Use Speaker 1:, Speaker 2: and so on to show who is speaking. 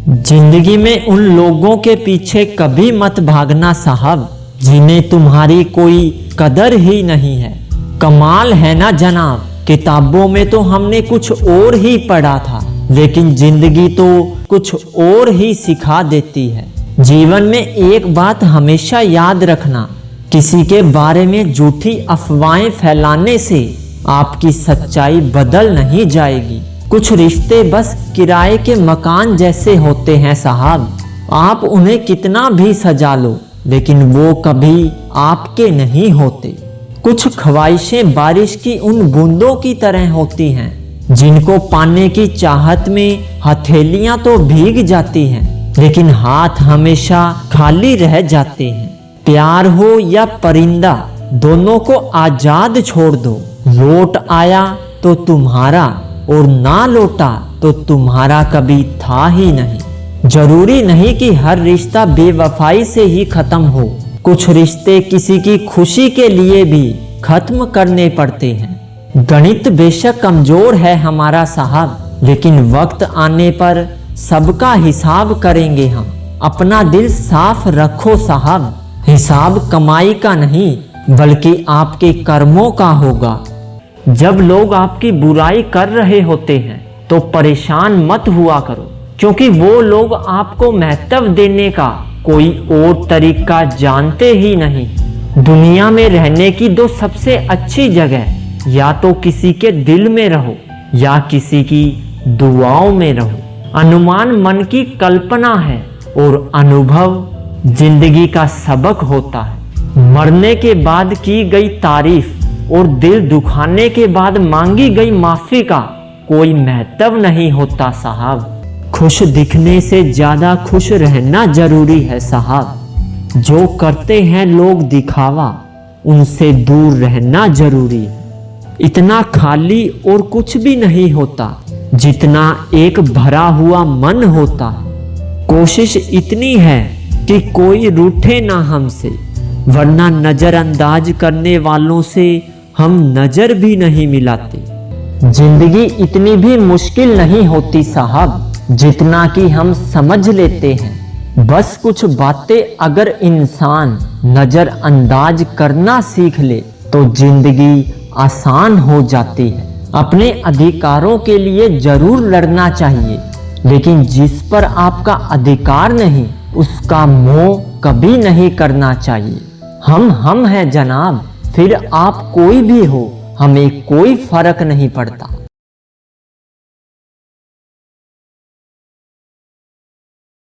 Speaker 1: जिंदगी में उन लोगों के पीछे कभी मत भागना साहब, जिन्हें तुम्हारी कोई कदर ही नहीं है। कमाल है ना जनाब, किताबों में तो हमने कुछ और ही पढ़ा था, लेकिन जिंदगी तो कुछ और ही सिखा देती है। जीवन में एक बात हमेशा याद रखना, किसी के बारे में झूठी अफवाहें फैलाने से आपकी सच्चाई बदल नहीं जाएगी। कुछ रिश्ते बस किराए के मकान जैसे होते हैं साहब, आप उन्हें कितना भी सजा लो लेकिन वो कभी आपके नहीं होते। कुछ ख्वाहिशें बारिश की उन बूंदों की तरह होती हैं, जिनको पाने की चाहत में हथेलियां तो भीग जाती हैं, लेकिन हाथ हमेशा खाली रह जाते हैं। प्यार हो या परिंदा, दोनों को आजाद छोड़ दो। लौट आया तो तुम्हारा, और ना लौटा तो तुम्हारा कभी था ही नहीं। जरूरी नहीं कि हर रिश्ता बेवफाई से ही खत्म हो, कुछ रिश्ते किसी की खुशी के लिए भी खत्म करने पड़ते हैं। गणित बेशक कमजोर है हमारा साहब, लेकिन वक्त आने पर सबका हिसाब करेंगे हम। अपना दिल साफ रखो साहब, हिसाब कमाई का नहीं बल्कि आपके कर्मों का होगा। जब लोग आपकी बुराई कर रहे होते हैं तो परेशान मत हुआ करो, क्योंकि वो लोग आपको महत्व देने का कोई और तरीका जानते ही नहीं। दुनिया में रहने की दो सबसे अच्छी जगह, या तो किसी के दिल में रहो या किसी की दुआओं में रहो। अनुमान मन की कल्पना है और अनुभव जिंदगी का सबक होता है। मरने के बाद की गई तारीफ और दिल दुखाने के बाद मांगी गई माफी का कोई महत्व नहीं होता साहब। खुश दिखने से ज्यादा खुश रहना जरूरी है साहब। जो करते हैं लोग दिखावा, उनसे दूर रहना जरूरी है। इतना खाली और कुछ भी नहीं होता जितना एक भरा हुआ मन होता है। कोशिश इतनी है कि कोई रूठे ना हमसे, वरना नजरअंदाज करने वालों से हम नजर भी नहीं मिलाते। जिंदगी इतनी भी मुश्किल नहीं होती साहब, जितना कि हम समझ लेते हैं। बस कुछ बातें अगर इंसान नजरअंदाज करना सीख ले तो जिंदगी आसान हो जाती है। अपने अधिकारों के लिए जरूर लड़ना चाहिए, लेकिन जिस पर आपका अधिकार नहीं उसका मोह कभी नहीं करना चाहिए। हम हैं जनाब, फिर आप कोई भी हो, हमें कोई फर्क नहीं पड़ता।